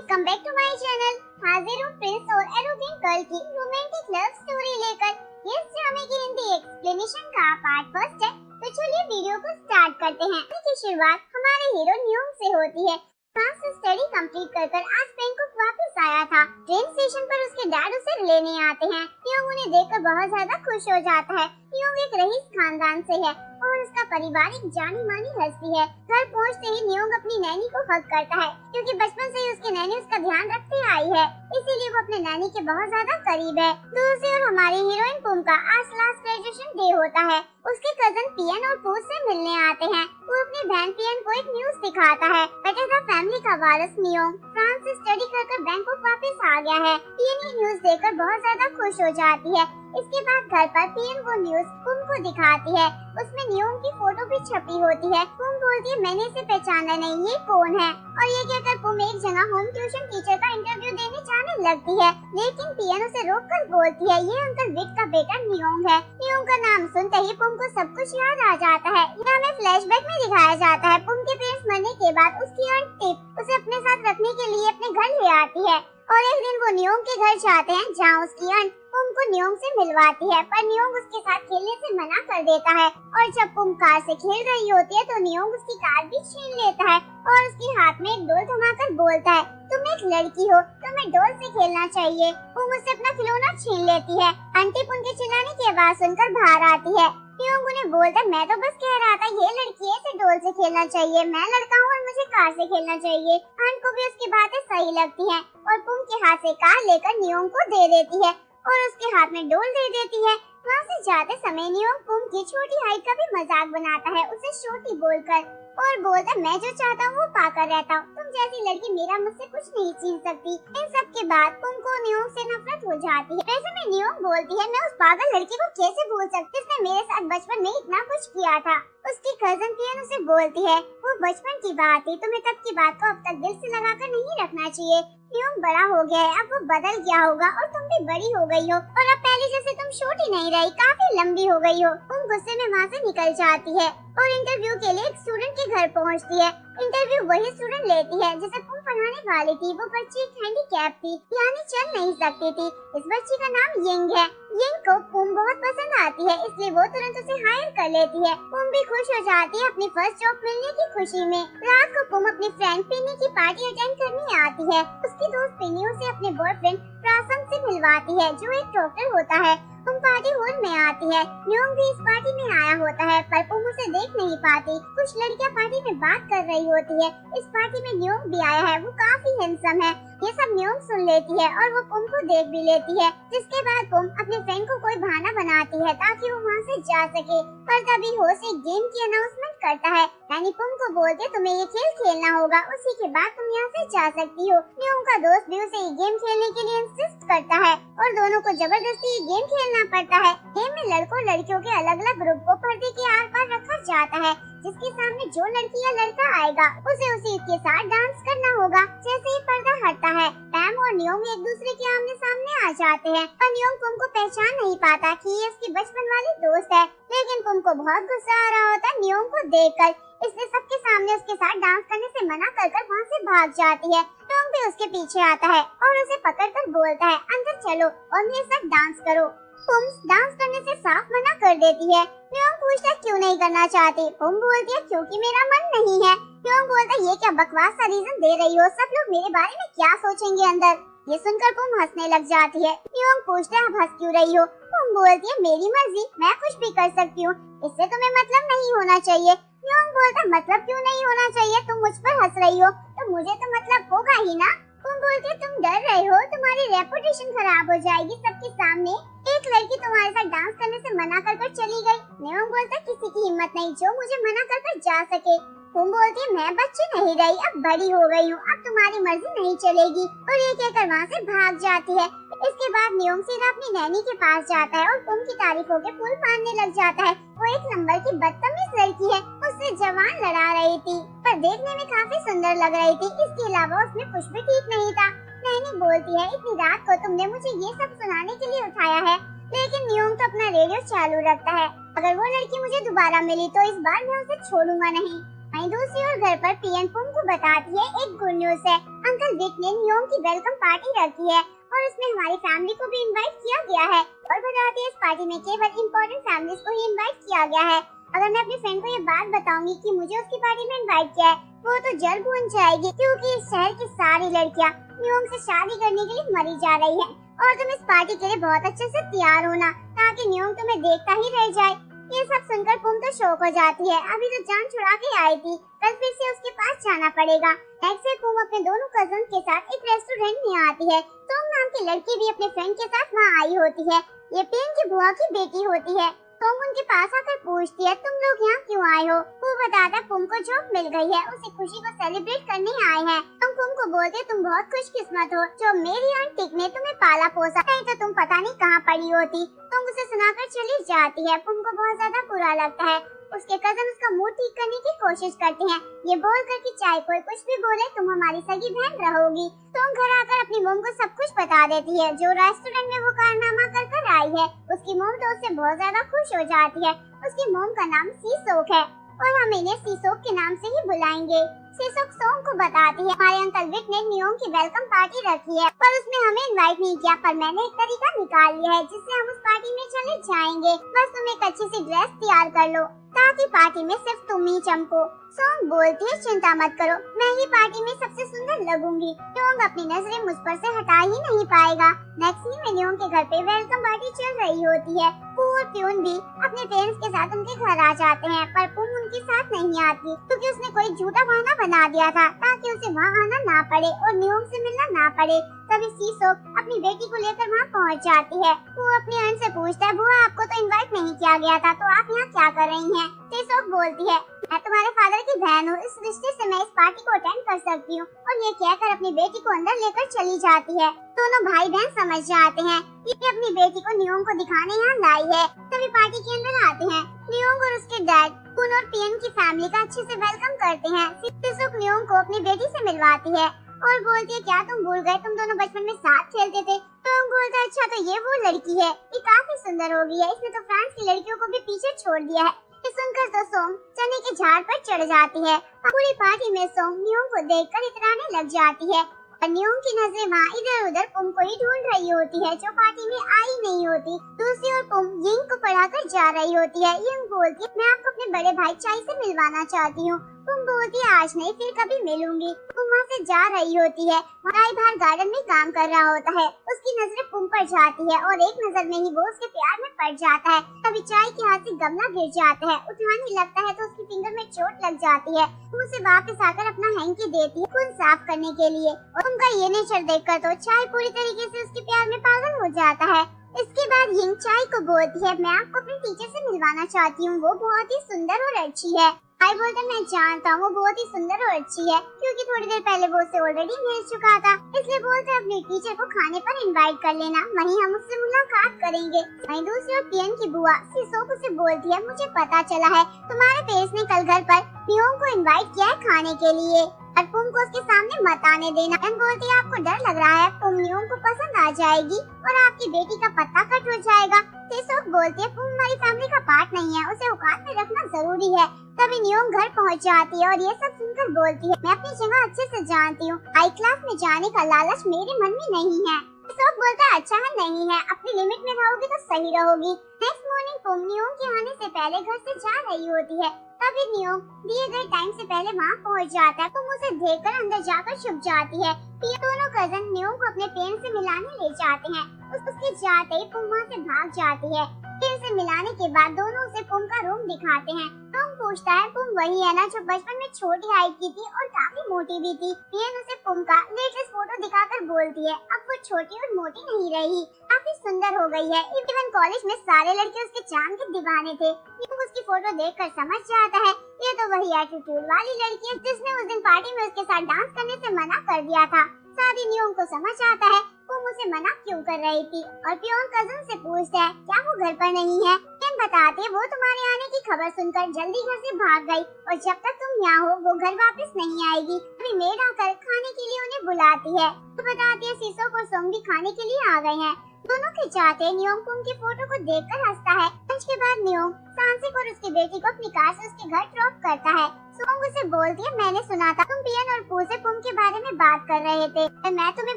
Welcome back to my channel. हाजिर हूँ prince और एरोगेंट गर्ल की रोमांटिक लव स्टोरी लेकर। ये ड्रामे की हिंदी एक्सप्लेनेशन का पार्ट फर्स्ट है, तो चलिए वीडियो को स्टार्ट करते हैं। की शुरुआत हमारे हीरो न्यूयॉर्क से होती है। फ्रांस से स्टडी कंप्लीट कर आज बैंकॉक वापस आया था। ट्रेन स्टेशन पर उसके डैड उसे लेने आते हैं। न्यूयॉर्क उन्हें देखकर बहुत ज्यादा खुश हो जाता है। न्यूयॉर्क एक रईस खानदान से है और उसका परिवार एक जानी मानी हस्ती है। घर पहुंचते ही न्यूयॉर्क अपनी नैनी को हक करता है, क्योंकि बचपन से ही उसकी नैनी उसका ध्यान रखते आई है, इसीलिए वो अपने नैनी के बहुत ज्यादा करीब है। दूसरी ओर हमारी हीरोइन पुम का आज लास्ट ग्रेजुएशन डे होता है। उसके कजन पियन और पूज से मिलने आते हैं। वो अपनी बहन पियन को एक न्यूज दिखाता है। बेटे द फैमिली का वारिस न्यूयॉर्क फ्रांस से स्टडी कर बैंकॉक वापस आ गया है। पियन ये न्यूज देखकर बहुत ज्यादा खुश हो जाती है। इसके बाद घर पर पियन वो न्यूज पुम को दिखाती है। उसमें न्यूयॉर्क की फोटो भी छपी होती है। पुम बोलती है मैंने इसे पहचाना नहीं, ये कौन है? और ये कहकर पुम एक जगह होम ट्यूशन टीचर का इंटरव्यू देने जाने लगती है, लेकिन पियन उसे रोककर बोलती है ये अंकल विक का बेटा न्यूयॉर्क है। न्यूयॉर्क का नाम सुनते ही पुम को सब कुछ याद आ जाता है। यह हमें फ्लैशबैक में दिखाया जाता है। पुम के पेरेंट्स मरने के बाद उसकी आंट टिप उसे अपने साथ रखने के लिए अपने घर ले आती है और एक दिन वो न्यूयॉर्क के घर जाते हैं, जहाँ उसकी आंट पुम को न्यूयॉर्क से मिलवाती है, पर न्यूयॉर्क उसके साथ खेलने से मना कर देता है। और जब पुम कार से खेल रही होती है तो न्यूयॉर्क उसकी कार भी छीन लेता है और उसके हाथ में एक डोल थमाकर बोलता है तुम एक लड़की हो, तुम्हें डोल से खेलना चाहिए। पुम उससे अपना खिलौना छीन लेती है। आंटी पुम के चिल्लाने की आवाज सुनकर बाहर आती है। न्यूयॉर्क उन्हें बोलता है मैं तो बस कह रहा था ये लड़की है, इसे डोल से खेलना चाहिए, मैं लड़का हूँ और मुझे कार से खेलना चाहिए। आंट को भी उसकी बातें सही लगती हैं और पुम के हाथ से कार लेकर न्यूयॉर्क को दे देती है और उसके हाथ में डोल दे देती है। वहाँ से जाते समय न्यूयॉर्क पुम की छोटी हाइट का भी मजाक बनाता है, उसे छोटी बोलकर, और बोलता मैं जो चाहता हूँ वो पाकर रहता हूँ, तुम जैसी लड़की मेरा मुझसे कुछ नहीं छीन सकती। इन सब के बाद पुम को न्यूयॉर्क से नफरत हो जाती है। वैसे में न्यूयॉर्क बोलती है मैं उस पागल लड़की को कैसे भूल सकती जिसने मेरे साथ बचपन में इतना कुछ किया था। उसकी कजन पियन उसे बोलती है वो बचपन की बात थी, तुम्हें तब की बात को अब तक दिल से लगाकर नहीं रखना चाहिए। न्यूयॉर्क बड़ा हो गया है, अब वो बदल गया होगा और तुम भी बड़ी हो गई हो और अब पहले जैसे तुम छोटी नहीं रही, काफी लंबी हो गई हो। तुम गुस्से में वहाँ से निकल जाती है और इंटरव्यू के लिए एक स्टूडेंट के घर पहुँचती है। इंटरव्यू वही स्टूडेंट लेती है जिसे तुम पढ़ाने वाली थी। वो बच्ची एक हैंडीकैप थी, यानी चल नहीं सकती थी। इस बच्ची का नाम यिंग है। यिंग को पुम बहुत पसंद आती है, इसलिए वो तुरंत उसे हायर कर लेती है। पुम भी खुश हो जाती है अपनी फर्स्ट जॉब मिलने की खुशी में। रात को पुम अपनी फ्रेंड पिनी की पार्टी अटेंड करने आती है। उसकी दोस्त पिनी उसे अपने बॉयफ्रेंड प्रासम से मिलवाती है, जो एक डॉक्टर होता है। पुम पार्टी हॉल में आती है। न्यूयॉर्क भी इस पार्टी में आया होता है, पर पुम उसे देख नहीं पाती। कुछ लड़कियां पार्टी में बात कर रही होती है। इस पार्टी में न्यूयॉर्क भी आया है, वो काफी हैंडसम है। ये सब न्यूयॉर्क सुन लेती है और वो पुम को देख भी लेती है, जिसके बाद पुम अपने फ्रेंड को कोई बहाना बनाती है ताकि वो वहाँ से जा सके। पर तभी होस्ट एक गेम की अनाउंसमेंट करता है, यानी पुम को बोलते तुम्हें ये खेल खेलना होगा, उसी के बाद तुम यहाँ से जा सकती हो। न्यूयॉर्क का दोस्त भी उसे ये गेम खेलने के लिए इंसिस्ट करता है और दोनों को जबरदस्ती ये गेम खेलना पड़ता है। गेम में लड़कों लड़कियों के अलग अलग ग्रुप को पर्दे के आर पार रखा जाता है, जिसके सामने जो लड़की या लड़का आएगा उसे उसी के साथ डांस करना होगा। जैसे ही पर्दा हटता है, पैम और न्यूयॉर्क एक दूसरे के आमने सामने आ जाते हैं, पर न्यूयॉर्क पुम को पहचान नहीं पाता कि ये उसकी बचपन वाली दोस्त है। लेकिन पुम को बहुत गुस्सा आ रहा होता है न्यूयॉर्क को देखकर, इसलिए सबके सामने उसके साथ डांस करने से मना कर वहाँ से भाग जाती है। न्यूयॉर्क भी उसके पीछे आता है और उसे पकड़कर बोलता है अंदर चलो और मेरे साथ डांस करो। पुम डांस करने से साफ मना कर देती है। न्यूयॉर्क पूछता है क्यों नहीं करना चाहती? पुम बोलती है क्योंकि मेरा मन नहीं है। न्यूयॉर्क बोलता है ये क्या बकवास सा रीजन दे रही हो, सब लोग मेरे बारे में क्या सोचेंगे अंदर। ये सुनकर पुम हंसने लग जाती है। न्यूयॉर्क पूछता है आप हंस क्यों रही हो? पुम बोलती है मेरी मर्जी, मैं कुछ भी कर सकती हूँ, इससे तुम्हें मतलब नहीं होना चाहिए। न्यूयॉर्क बोलता है मतलब क्यों नहीं होना चाहिए, तुम मुझ पर हंस रही हो तो मुझे तो मतलब होगा ही ना। तुम बोलती है तुम डर रहे हो, तुम्हारी रेपुटेशन खराब हो जाएगी सबके सामने, एक लड़की तुम्हारे साथ डांस करने से मना कर चली गई। न्यूयॉर्क बोलता है किसी की हिम्मत नहीं जो मुझे मना कर जा सके। तुम बोलती है मैं बच्ची नहीं रही, अब बड़ी हो गई हूँ, अब तुम्हारी मर्जी नहीं चलेगी, और ये कहकर वहाँ से भाग जाती है। इसके बाद न्यूयॉर्क सीधा अपनी नैनी के पास जाता है और पुम की तारीफों के पुल मारने लग जाता है। वो एक नंबर की बदतमीज लड़की है, उससे जवान लड़ा रही थी, पर देखने में काफी सुंदर लग रही थी। इसके अलावा उसमें कुछ भी ठीक नहीं था। नैनी बोलती है इतनी रात को तुमने मुझे ये सब सुनाने के लिए उठाया है, लेकिन न्यूयॉर्क तो अपना रेडियो चालू रखता है। अगर वो लड़की मुझे दोबारा मिली तो इस बार मैं उसे छोड़ूंगा नहीं। वहीं दूसरी ओर घर पर पियन पुम को बताती है एक गुड न्यूज है, अंकल अंकल विक ने नियोंग की वेलकम पार्टी रखी है और उसमें हमारी फैमिली को भी इनवाइट किया गया है और बताते हैं इस पार्टी में केवल इम्पोर्टेंट फैमिलीज को ही इनवाइट किया गया है। अगर मैं अपने फ्रेंड को ये बात बताऊंगी कि मुझे उसकी पार्टी में इनवाइट किया है, वो तो जल भून जाएगी क्योंकि इस शहर की सारी लड़कियां नियोंग से शादी करने के लिए मरी जा रही हैं और तुम इस पार्टी के लिए बहुत अच्छे से तैयार होना ताकि नियोंग तुम्हें देखता ही रह जाए। ये सब सुनकर पुम तो शौक हो जाती है, अभी तो जान छुड़ा के आई थी, कल फिर से उसके पास जाना पड़ेगा। नेक्स्ट डे पुम अपने दोनों कजन के साथ एक रेस्टोरेंट में आती है। सोंग नाम की लड़की भी अपने फ्रेंड के साथ वहाँ आई होती है। ये पेन की बुआ की बेटी होती है। सोंग उनके पास आकर पूछती है तुम लोग यहाँ क्यों आए हो? वो बताता पुम को जॉब मिल गई है, उसे खुशी को सेलिब्रेट करने आए हैं। हम पुम को बोलते तुम बहुत खुशकिस्मत हो जो मेरी आंटी ने तुम्हें पाला पोसा, नहीं तो तुम पता नहीं कहाँ पड़ी होती। तुम उसे सुनाकर चली जाती है। पुम को बहुत ज्यादा बुरा लगता है। उसके कजन उसका मूड ठीक करने की कोशिश करते हैं, ये बोलकर कि चाहे कोई कुछ भी बोले तुम हमारी सगी बहन रहोगी। सोंग घर आकर अपनी मॉम को सब कुछ बता देती है जो रेस्टोरेंट में वो कारनामा कर आई है। उसकी मॉम तो उससे बहुत ज्यादा खुश हो जाती है। उसकी मॉम का नाम सीसोक है और हम इन्हें सीसोक के नाम से ही बुलाएंगे। सीसोक सोंग को बताती है हमारे अंकल विक ने नियोंग की वेलकम पार्टी रखी है पर उसमें हमें इनवाइट नहीं किया, पर मैंने एक तरीका निकाल लिया है जिससे हम उस पार्टी में चले जाएंगे। बस तुम एक अच्छी सी ड्रेस तैयार कर लो ताकि पार्टी में सिर्फ तुम ही चमको। सोंग बोलती है चिंता मत करो, मैं ही पार्टी में सबसे सुंदर लगूंगी। नियोंग अपनी नजरें मुझ पर से हटा ही नहीं पाएगा। नेक्स्ट सीन में नियोंग के घर पे वेलकम पार्टी चल रही होती है। और प्यून भी अपने पेरेंट्स के साथ उनके घर आ जाते हैं पर पुम उनके साथ नहीं आती क्योंकि उसने कोई झूठा बहाना बना दिया था ताकि उसे वहाँ आना ना पड़े और नियोंग से मिलना ना पड़े। तभी सीसोक अपनी बेटी को लेकर वहाँ पहुँच जाती है। वो अपनी बहन से पूछता है बुआ आपको तो इनवाइट नहीं किया गया था तो आप यहाँ क्या कर रही हैं? सीसोक बोलती है मैं तुम्हारे फादर की बहन हूँ, इस रिश्ते से मैं इस पार्टी को अटेंड कर सकती हूँ और ये कहकर अपनी बेटी को अंदर लेकर चली जाती है। दोनों भाई बहन समझ जाते हैं कि अपनी बेटी को नियोंग को दिखाने यहाँ लाई है। तभी पार्टी के अंदर आते हैं। नियोंग और उसके डैड पुन और पियन की फैमिली का अच्छे से वेलकम करते हैं। सीसोक नियोंग को अपनी बेटी से मिलवाती है और बोलती है क्या तुम भूल गए तुम दोनों बचपन में साथ खेलते थे? तो हम बोलते हैं अच्छा तो ये वो लड़की है, ये काफी सुंदर हो गई है, इसने तो फ्रांस की लड़कियों को भी पीछे छोड़ दिया है। ये सुनकर तो सोंग चने के झाड़ पर चढ़ जाती है। पूरी पार्टी में सोंग नियोंग को देखकर इतराने लग जाती है और नियोंग की नजरें वहाँ इधर उधर पुम को ही ढूंढ रही होती है जो पार्टी में आई नहीं होती। दूसरी ओर पुम यिंग को पढ़ाकर जा रही होती है। यिंग बोलती है मैं आपको अपने बड़े भाई चाई से मिलवाना चाहती हूँ। पुम बोलती है आज नहीं फिर कभी मिलूंगी। पुम वहाँ से जा रही होती है। चाई बाहर गार्डन में काम कर रहा होता है। उसकी नजरें पुम पर जाती है और एक नजर में ही वो उसके प्यार में पड़ जाता है। तभी चाई के हाथ से गमला गिर जाता है, उठाने लगता है तो उसकी फिंगर में चोट लग जाती है। वो उसे वापस आकर अपना हैंकी देती है खून साफ करने के लिए और उनका ये नेचर देखकर तो चाई पूरी तरीके से उसके प्यार में पागल हो जाता है। इसके बाद यिंग चाई को बोलती है मैं आपको अपने टीचर से मिलवाना चाहती हूँ, वो बहुत ही सुंदर और अच्छी है। चाई बोलता है मैं जानता हूँ वो बहुत ही सुंदर और अच्छी है क्योंकि थोड़ी देर पहले वो उसे ऑलरेडी मिल चुका था, इसलिए बोलते हैं अपने टीचर को खाने पर इनवाइट कर लेना, वहीं हम उससे मुलाकात करेंगे। वहीं दूसरी ओर पियन की बुआ सीसोक उसे बोलती है मुझे पता चला है तुम्हारे पेरेंट्स ने कल घर पर नियोंग को इनवाइट किया है खाने के लिए और पुम को उसके सामने मत आने देना। पियन बोलती है आपको डर लग रहा है पुम नियोंग को पसंद आ जाएगी और आपकी बेटी का पत्ता कट हो जाएगा। सीसोक बोलती है पुम हमारी फैमिली का पार्ट नहीं है, उसे औकात में रखना जरूरी है। तभी नियोंग घर पहुंच जाती है और ये सब सुनकर बोलती है मैं अपनी जगह अच्छे से जानती हूँ, हाई क्लास में जाने का लालच मेरे मन में नहीं है। सीसोक बोलता है अच्छा है नहीं है, अपनी लिमिट में रहोगी तो सही रहोगी। नेक्स्ट मॉर्निंग पुम नियोंग के आने से पहले घर से जा रही होती है। तभी नियोंग दिए गए टाइम से पहले वहाँ पहुँच जाता है। पुम उसे देखकर अंदर जाकर छुप जाती है। ये दोनों कजन नियोंग को अपने पेरेंट्स से मिलाने ले जाते हैं। उसके जाते ही पुम वहाँ से भाग जाती है। फिर से मिलाने के बाद दोनों उसे पुम का रूम दिखाते हैं। पुम पूछता है पुम वही है ना जो बचपन में छोटी हाइट की थी और काफी मोटी भी थी? पियन उसे पुम का लेटेस्ट फोटो दिखाकर बोलती है अब वो छोटी और मोटी नहीं रही, काफी सुंदर हो गई है। इवन कॉलेज में सारे लड़के उसके चांद के दीवाने थे। पियन उसकी फोटो देखकर समझ जाता है ये तो वही एटीट्यूड वाली लड़की है जिसने उस दिन पार्टी में उसके साथ डांस करने से मना कर दिया था। सारी नियोंग को समझ आता है पुम उसे मना क्यों कर रही थी और पियोन कजन से पूछता है क्या वो घर पर नहीं है? पियन बताते वो तुम्हारे आने की खबर सुनकर जल्दी घर से भाग गई और जब तक तुम यहाँ हो वो घर वापस नहीं आएगी। अभी मेड आकर खाने के लिए उन्हें बुलाती है। तो बताती है सीसोक और सोंग भी खाने के लिए आ गए हैं। दोनों के जाते नियोंग पुम की फोटो को देखकर हंसता है। लंच के बाद नियोंग सांसिक और उसकी बेटी को अपनी कार से उसके घर ड्रॉप करता है। सुंग उसे बोलती है, मैंने सुना था तुम पियन और पू से पुम के बारे में बात कर रहे थे। मैं तुम्हें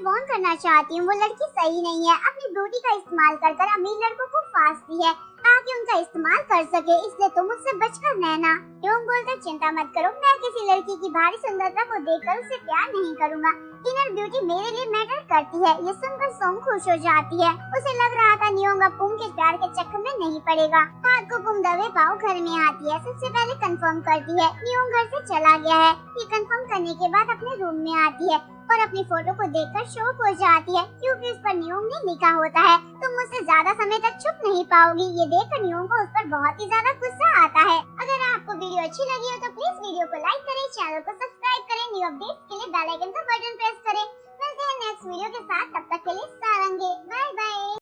वार्न करना चाहती हूँ, वो लड़की सही नहीं है। अपनी ब्यूटी का इस्तेमाल कर अमीर लड़कों को फांसती है ताकि उनका इस्तेमाल कर सके, इसलिए तुम उससे बचकर रहना। यूंग बोलता, चिंता मत करो, मैं किसी लड़की की भारी सुंदरता को देखकर उसे प्यार नहीं करूंगा। इनर ब्यूटी मेरे लिए मैटर करती है। ये सुनकर सोंग खुश हो जाती है। उसे लग रहा था नियोंग अब पुम के प्यार के चक्कर में नहीं पड़ेगा। रात को पुम दबे पाँव घर में आती है। सबसे पहले कंफर्म करती है नियोंग घर से चला गया है। ये कंफर्म करने के बाद अपने रूम में आती है और अपनी फोटो को देखकर शॉक हो जाती है, क्योंकि उस पर नियोंग ने लिखा होता है, तुम मुझसे ज्यादा समय तक चुप नहीं पाओगी। ये देखकर नियोंग को उस पर बहुत ही ज्यादा गुस्सा आता है। अगर आपको वीडियो अच्छी लगी हो तो प्लीज वीडियो को लाइक करें, चैनल को सब्सक्राइब करें, न्यू अपडेट्स के लिए बेल आइकन का बटन प्रेस करें। मिलते हैं नेक्स्ट वीडियो के साथ, तब तक के लिए सारंगे, बाय बाय।